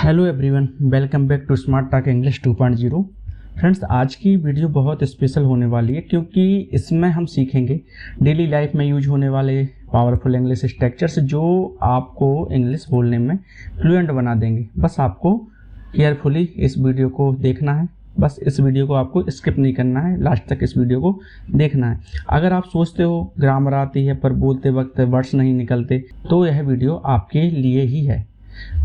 Hello everyone, welcome back to smart talk English 2.0। Friends, आज की video बहुत special होने वाली है क्योंकि इसमें हम सीखेंगे डेली लाइफ में यूज होने वाले पावरफुल इंग्लिश स्ट्रक्चर्स जो आपको इंग्लिश बोलने में फ्लुएंट बना देंगे। बस आपको केयरफुली इस वीडियो को देखना है। बस इस वीडियो को आपको स्किप नहीं करना है, लास्ट तक इस वीडियो को देखना है। अगर आप सोचते हो ग्रामर आती है पर बोलते वक्त वर्ड्स नहीं निकलते तो यह वीडियो आपके लिए ही है।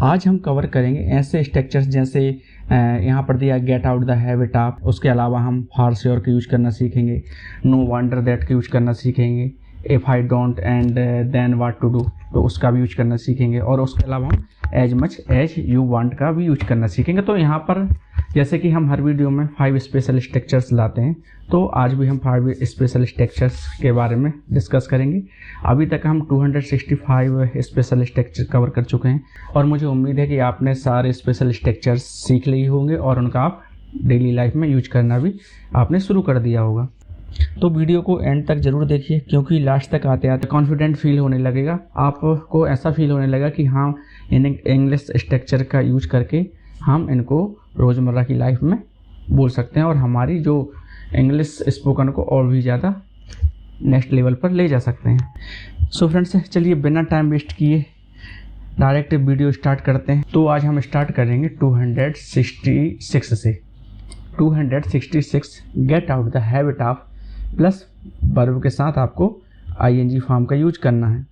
आज हम कवर करेंगे ऐसे स्ट्रक्चर्स जैसे यहाँ पर दिया get out the habit of. उसके अलावा हम फॉर श्योर का यूज करना सीखेंगे, नो वंडर दैट का यूज करना सीखेंगे, if I don't and then what to do तो उसका भी यूज करना सीखेंगे, और उसके अलावा हम as much as you want का भी यूज करना सीखेंगे। तो यहाँ पर जैसे कि हम हर वीडियो में 5 स्पेशल स्ट्रक्चर्स लाते हैं, तो आज भी हम 5 स्पेशल स्ट्रक्चर्स के बारे में डिस्कस करेंगे। अभी तक हम 265 स्पेशल स्ट्रक्चर कवर कर चुके हैं और मुझे उम्मीद है कि आपने सारे स्पेशल स्ट्रक्चर्स सीख लिए होंगे और उनका आप डेली लाइफ में यूज करना भी आपने शुरू कर दिया होगा। तो वीडियो को एंड तक ज़रूर देखिए क्योंकि लास्ट तक आते आते कॉन्फिडेंट फील होने लगेगा। आपको ऐसा फील होने लगेगा कि हाँ, इन इंग्लिश स्ट्रक्चर का यूज करके हम इनको रोज़मर्रा की लाइफ में बोल सकते हैं और हमारी जो इंग्लिश स्पोकन को और भी ज़्यादा नेक्स्ट लेवल पर ले जा सकते हैं। सो फ्रेंड्स, चलिए बिना टाइम वेस्ट किए डायरेक्ट वीडियो स्टार्ट करते हैं। तो आज हम स्टार्ट करेंगे 266 से। 266 gate out the habit of plus verb के साथ आपको आईएनजी फॉर्म का यूज करना है।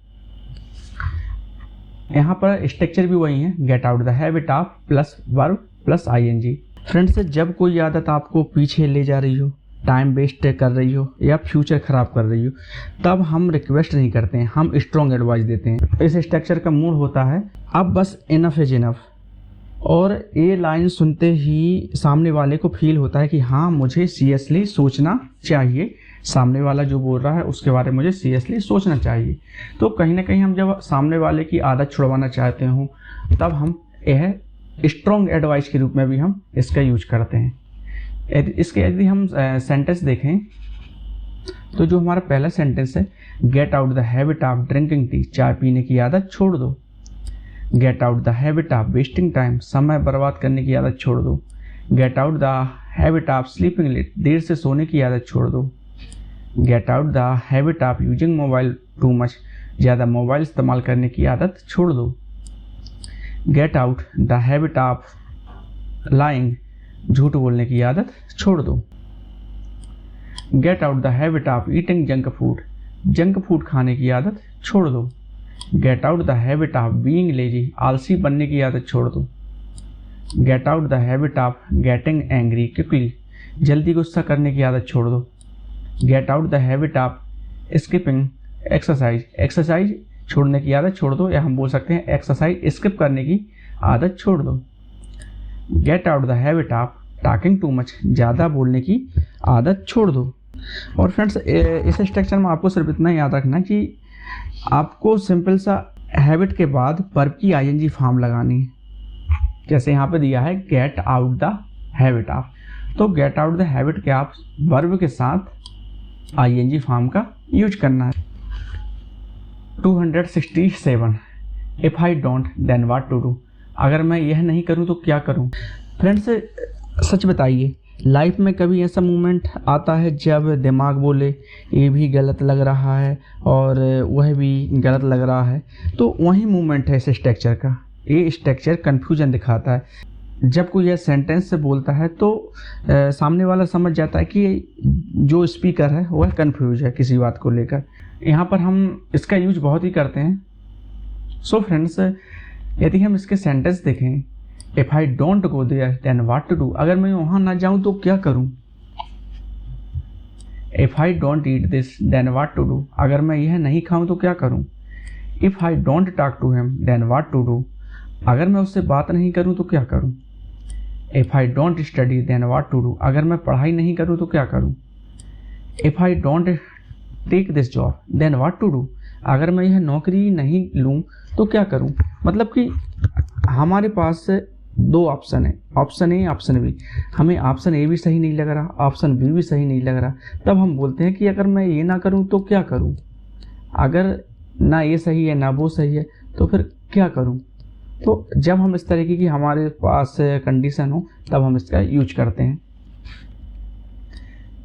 यहाँ पर स्ट्रक्चर भी वही है, get out the habit of plus verb plus ING. Friends, जब कोई आदत आपको पीछे ले जा रही हो, टाइम वेस्ट कर रही हो या फ्यूचर ख़राब कर रही हो, तब हम रिक्वेस्ट नहीं करते हैं, हम स्ट्रॉन्ग एडवाइस देते हैं। इस स्ट्रक्चर का मूड होता है अब बस इनफ इज इनफ, और ये लाइन सुनते ही सामने वाले को फील होता है कि हाँ, मुझे सीरियसली सोचना चाहिए, सामने वाला जो बोल रहा है उसके बारे में मुझे सीरियसली सोचना चाहिए। तो कहीं ना कहीं हम जब सामने वाले की आदत छुड़वाना चाहते हो तब हम यह स्ट्रॉन्ग एडवाइस के रूप में भी हम इसका यूज करते हैं। इसके यदि हम सेंटेंस देखें तो जो हमारा पहला सेंटेंस है, get out the habit of drinking tea, चाय पीने की आदत छोड़ दो। Get out the habit of wasting time, समय बर्बाद करने की आदत छोड़ दो। Get out the habit of sleeping late, देर से सोने की आदत छोड़ दो। Get out the habit of using mobile too much, ज़्यादा मोबाइल इस्तेमाल करने की आदत छोड़ दो। Get out the habit of lying, झूठ बोलने की आदत छोड़ दो। Get out the habit of eating junk food, junk food खाने की आदत छोड़ दो। Get out the habit of being lazy, आलसी बनने की आदत छोड़ दो। Get out the habit of getting angry quickly, जल्दी गुस्सा करने की आदत छोड़ दो। Get out the habit of skipping exercise, exercise छोड़ने की आदत छोड़ दो, या हम बोल सकते हैं एक्सरसाइज स्किप करने की आदत छोड़ दो। Get out the habit of talking to much, ज़्यादा बोलने की आदत छोड़ दो। और फ्रेंड्स, इस स्ट्रक्चर में आपको सिर्फ इतना याद रखना कि आपको सिंपल सा हैबिट के बाद वर्ब की आईएनजी फॉर्म लगानी है। जैसे यहाँ पे दिया है get out the habit of, तो गेट आउट द हैबिट के आप वर्ब के साथ आईएनजी फॉर्म का यूज करना है। 267 if I don't then what to do, अगर मैं यह नहीं करूं तो क्या करूं। फ्रेंड्स, सच बताइए, लाइफ में कभी ऐसा मोमेंट आता है जब दिमाग बोले ये भी गलत लग रहा है और वह भी गलत लग रहा है, तो वही मोमेंट है इस स्ट्रक्चर का। ये स्ट्रक्चर कन्फ्यूजन दिखाता है। जब कोई यह सेंटेंस से बोलता है तो सामने वाला समझ जाता है कि जो स्पीकर है वह कन्फ्यूज है किसी बात को लेकर। यहाँ पर हम इसका यूज बहुत ही करते हैं। सो फ्रेंड्स, यदि हम इसके सेंटेंस देखें, if I don't go there then what to do, अगर मैं वहाँ ना जाऊँ तो क्या करूँ। If I don't eat this then what to do, अगर मैं यह नहीं खाऊँ तो क्या करूँ। If I don't talk to him then what to do, अगर मैं उससे बात नहीं करूँ तो क्या करूँ। If I don't study then what to do, अगर मैं पढ़ाई नहीं करूँ तो क्या करूँ। If I don't take this job then what to do, अगर मैं यह नौकरी नहीं लूँ तो क्या करूँ। मतलब कि हमारे पास 2 ऑप्शन है, ऑप्शन ए ऑप्शन बी। हमें ऑप्शन ए भी सही नहीं लग रहा, ऑप्शन बी भी सही नहीं लग रहा, तब हम बोलते हैं कि अगर मैं ये ना करूँ तो क्या करूँ। अगर ना ये सही है ना वो सही है तो फिर क्या करूँ। तो जब हम इस तरीके की हमारे पास कंडीशन हो तब हम इसका यूज करते हैं।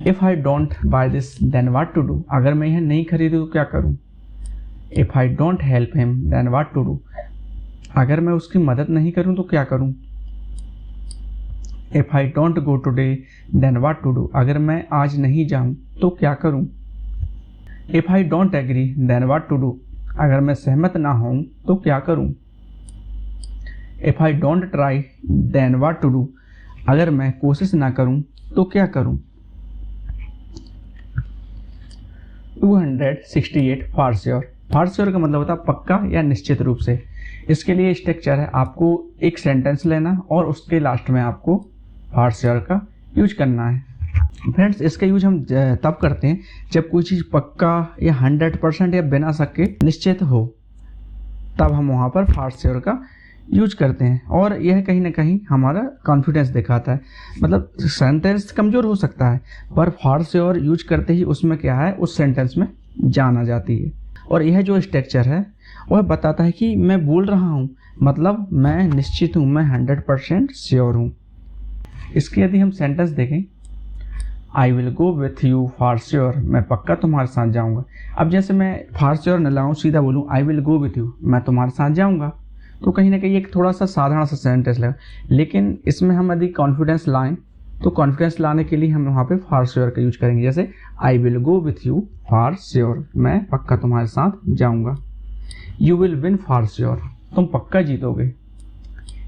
If I don't buy this then what to do, अगर मैं यह नहीं खरीदूँ तो क्या करूँ। If I don't help him then what to do, अगर मैं उसकी मदद नहीं करूँ तो क्या करूँ। If I don't go today then what to do, अगर मैं आज नहीं जाऊँ तो क्या करूँ। If I don't agree then what to do, अगर मैं सहमत ना हूँ तो क्या करूँ। If I don't try then what to do, अगर मैं कोशिश ना करूँ तो क्या करूँ। 268 फॉर श्योर, फॉर श्योर का मतलब होता है पक्का या निश्चित रूप से। इसके लिए स्ट्रक्चर है, आपको एक सेंटेंस लेना और उसके लास्ट में आपको फॉर श्योर का यूज करना है। फ्रेंड्स, इसका यूज हम तब करते हैं जब कोई चीज़ पक्का या 100% या बिना शक के निश्चित हो, तब हम वहाँ पर फॉर श्योर का यूज करते हैं। और यह कहीं ना कहीं हमारा कॉन्फिडेंस दिखाता है। मतलब सेंटेंस कमज़ोर हो सकता है पर फॉर श्योर यूज करते ही उसमें क्या है, उस सेंटेंस में जान आ जाती है। और यह जो स्ट्रक्चर है वह बताता है कि मैं बोल रहा हूँ, मतलब मैं निश्चित हूँ, मैं 100% श्योर हूँ। इसके यदि हम सेंटेंस देखें, आई will go with you for sure, मैं पक्का तुम्हारे साथ जाऊँगा। अब जैसे मैं फॉर श्योर न लाऊँ, सीधा बोलूँ आई विल गो विथ यू, मैं तुम्हारे साथ जाऊँगा, तो कहीं ना कहीं एक थोड़ा सा साधारण सा सेंटेंस लगा। लेकिन इसमें हम यदि कॉन्फिडेंस लाएं तो कॉन्फिडेंस लाने के लिए हम वहाँ पे फॉर श्योर का यूज करेंगे। जैसे I will go with you for sure, मैं पक्का तुम्हारे साथ जाऊँगा। You will win for sure, तुम पक्का जीतोगे।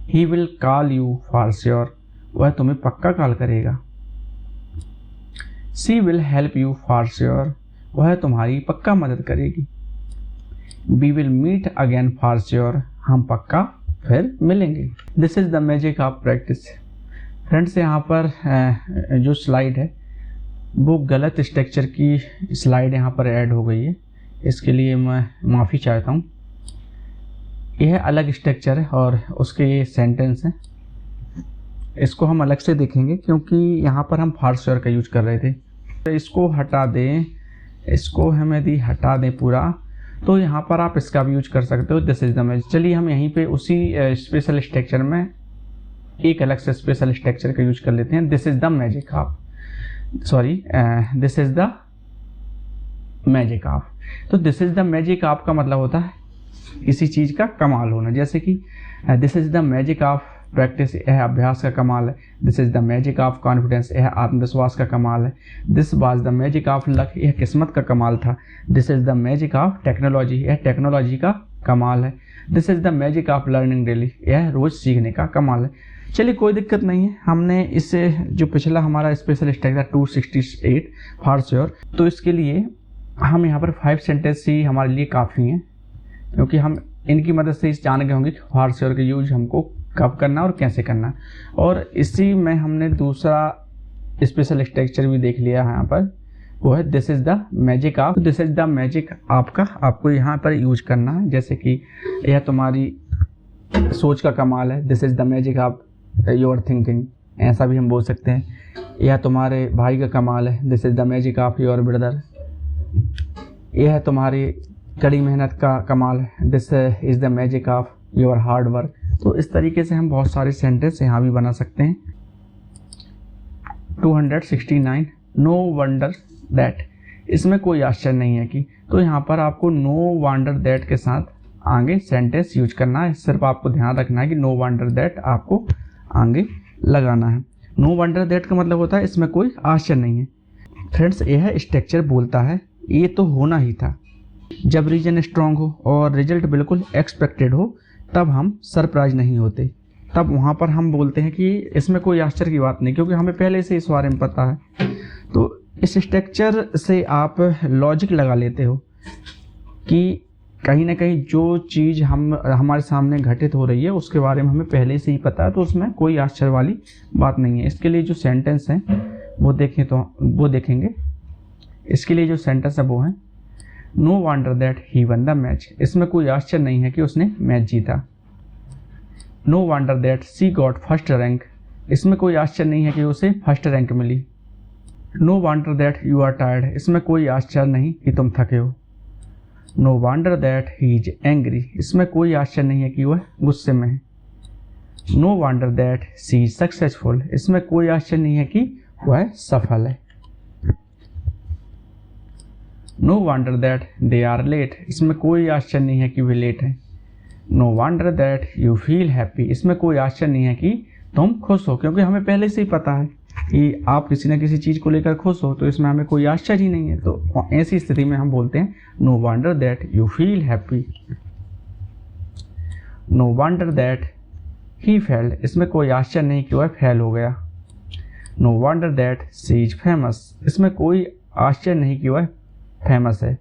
He will call you for sure, वह तुम्हें पक्का कॉल करेगा। She will help you for sure, वह तुम्हारी पक्का मदद करेगी। We will meet again for sure, हम पक्का फिर मिलेंगे। This is the magic of practice. Friends, यहाँ पर जो स्लाइड है वो गलत स्ट्रक्चर की स्लाइड यहाँ पर ऐड हो गई है, इसके लिए मैं माफ़ी चाहता हूँ। यह अलग स्ट्रक्चर है और उसके ये सेंटेंस हैं, इसको हम अलग से देखेंगे क्योंकि यहाँ पर हम फॉर श्योर का यूज कर रहे थे। तो इसको हटा दें, इसको हम यदि हटा दें पूरा, तो यहाँ पर आप इसका भी यूज कर सकते हो, दिस इज द मैजिक। चलिए हम यहीं पे उसी स्पेशल स्ट्रक्चर में एक अलग से स्पेशल स्ट्रक्चर का यूज कर लेते हैं। This is the magic of, sorry this is the magic of. तो this is the magic of का मतलब होता है किसी चीज़ का कमाल होना। जैसे कि this is the magic of practice, यह अभ्यास का कमाल है। This is the magic of confidence, यह आत्मविश्वास का कमाल है। This was the magic of luck, यह किस्मत का कमाल था। This is the magic of technology, यह टेक्नोलॉजी का कमाल है। This is the magic of learning daily, यह रोज सीखने का कमाल है। चलिए कोई दिक्कत नहीं है, हमने इससे जो पिछला हमारा स्पेशल स्ट्रक्चर 268 फॉर श्योर, तो इसके लिए हम यहाँ पर 5 सेंटेंस ही हमारे लिए काफ़ी हैं, क्योंकि हम इनकी मदद से इस जान गए होंगे कि फॉर श्योर का यूज हमको कब करना और कैसे करना। और इसी में हमने दूसरा स्पेशल स्ट्रक्चर भी देख लिया है यहाँ पर, वो है this is the magic of. This is the magic of का आपको यहाँ पर यूज करना है। जैसे कि यह तुम्हारी सोच का कमाल है, this is the magic of your thinking, ऐसा भी हम बोल सकते हैं। यह तुम्हारे भाई का कमाल है, this is the magic of your brother. यह तुम्हारी कड़ी मेहनत का कमाल है, this is the magic of your hard work. तो इस तरीके से हम बहुत सारे सेंटेंस यहाँ भी बना सकते हैं। 269 नो वंडर दैट, इसमें कोई आश्चर्य नहीं है कि, तो यहाँ पर आपको नो वंडर दैट के साथ आगे सेंटेंस यूज करना है। सिर्फ आपको ध्यान रखना है कि नो वंडर दैट आपको आगे लगाना है। नो वंडर दैट का मतलब होता है इसमें कोई आश्चर्य नहीं है। फ्रेंड्स, यह स्ट्रक्चर बोलता है ये तो होना ही था। जब रीजन स्ट्रांग हो और रिजल्ट बिल्कुल एक्सपेक्टेड हो तब हम सरप्राइज नहीं होते, तब वहाँ पर हम बोलते हैं कि इसमें कोई आश्चर्य की बात नहीं, क्योंकि हमें पहले से इस बारे में पता है। तो इस स्ट्रक्चर से आप लॉजिक लगा लेते हो कि कहीं ना कहीं जो चीज़ हमारे सामने घटित हो रही है उसके बारे में हमें पहले से ही पता है, तो उसमें कोई आश्चर्य वाली बात नहीं है। इसके लिए जो सेंटेंस हैं वो देखेंगे। इसके लिए जो सेंटेंस है वो है no wonder that he won the match, इसमें कोई आश्चर्य नहीं है कि उसने मैच जीता। No wonder that she got first rank, इसमें कोई आश्चर्य नहीं है कि उसे फर्स्ट रैंक मिली। No wonder that you are tired, इसमें कोई आश्चर्य नहीं कि तुम थके हो। No wonder that he is angry, इसमें कोई आश्चर्य नहीं है कि वह गुस्से में है। No wonder that she is successful, इसमें कोई आश्चर्य नहीं है कि वह सफल है। No wonder that they are late, इसमें कोई आश्चर्य नहीं है कि वे लेट हैं। No wonder that you feel happy, इसमें कोई आश्चर्य नहीं है कि तुम खुश हो, क्योंकि हमें पहले से ही पता है कि आप किसी न किसी चीज़ को लेकर खुश हो, तो इसमें हमें कोई आश्चर्य ही नहीं है। तो ऐसी स्थिति में हम बोलते हैं no wonder that you feel happy. No wonder that he failed, इसमें कोई आश्चर्य नहीं कि वह फेल हो गया। No wonder that she is famous, इसमें कोई आश्चर्य नहीं कि वह फेमस है।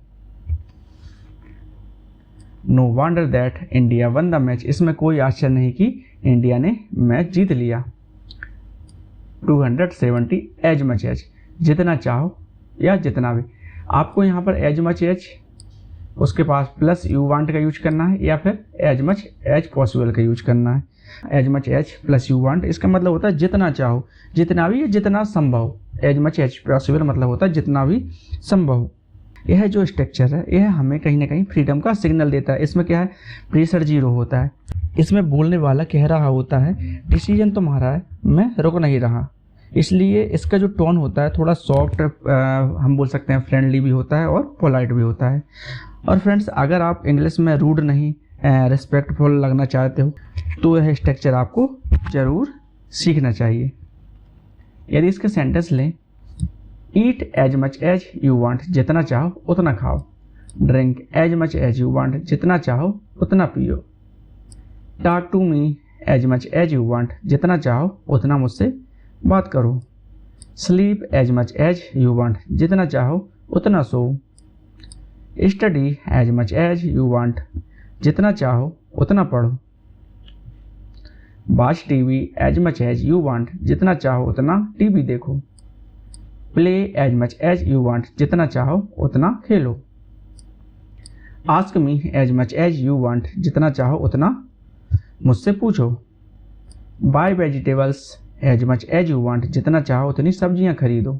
No wonder that India won the match, इसमें कोई आश्चर्य नहीं कि इंडिया ने मैच जीत लिया। 270 एज मच एज, जितना चाहो या जितना भी। आपको यहाँ पर एज मच एज उसके पास प्लस यू वांट का यूज करना है या फिर एज मच एज पॉसिबल का यूज करना है। As much as plus you want, इसका मतलब होता है जितना चाहो, जितना भी, जितना संभव। एज मच एज पॉसिबल मतलब होता है जितना भी संभव। यह जो स्ट्रक्चर है यह हमें कहीं ना कहीं फ्रीडम का सिग्नल देता है। इसमें क्या है, प्रेशर जीरो होता है। इसमें बोलने वाला कह रहा होता है डिसीजन तुम्हारा है, मैं रुक नहीं रहा। इसलिए इसका जो टोन होता है थोड़ा सॉफ्ट, हम बोल सकते हैं फ्रेंडली भी होता है और पोलाइट भी होता है। और फ्रेंड्स, अगर आप इंग्लिश में रूड नहीं, रिस्पेक्टफुल लगना चाहते हो तो यह स्ट्रक्चर आपको ज़रूर सीखना चाहिए। यदि इसके सेंटेंस लें, eat as much as you want, जितना चाहो उतना खाओ। Drink as much as you want, जितना चाहो उतना पियो। Talk to me as much as you want, जितना चाहो उतना मुझसे बात करो। Sleep as much as you want, जितना चाहो उतना सो। Study as much as you want, जितना चाहो उतना पढ़ो। Watch TV as much as you want, जितना चाहो उतना टीवी देखो। Play as much as you want, जितना चाहो उतना खेलो। Ask me as much as you want, जितना चाहो उतना मुझसे पूछो। Buy vegetables as much as you want, जितना चाहो उतनी सब्जियां खरीदो।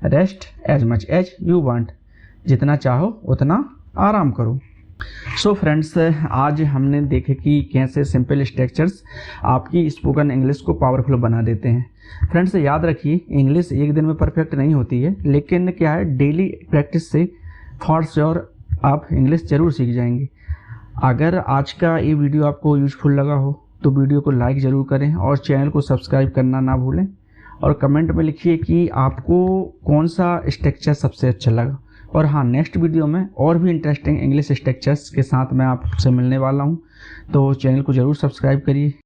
Rest as much as you want, जितना चाहो उतना आराम करो। सो फ्रेंड्स, आज हमने देखे कि कैसे सिंपल स्ट्रक्चर्स आपकी स्पोकन इंग्लिश को पावरफुल बना देते हैं। फ्रेंड्स, याद रखिए इंग्लिश एक दिन में परफेक्ट नहीं होती है, लेकिन क्या है, डेली प्रैक्टिस से फॉर श्योर आप इंग्लिश ज़रूर सीख जाएंगे। अगर आज का ये वीडियो आपको यूजफुल लगा हो तो वीडियो को लाइक ज़रूर करें और चैनल को सब्सक्राइब करना ना भूलें। और कमेंट में लिखिए कि आपको कौन सा स्ट्रक्चर सबसे अच्छा लगा। और हाँ, नेक्स्ट वीडियो में और भी इंटरेस्टिंग इंग्लिश स्ट्रक्चर्स के साथ मैं आपसे मिलने वाला हूँ, तो चैनल को ज़रूर सब्सक्राइब करिए।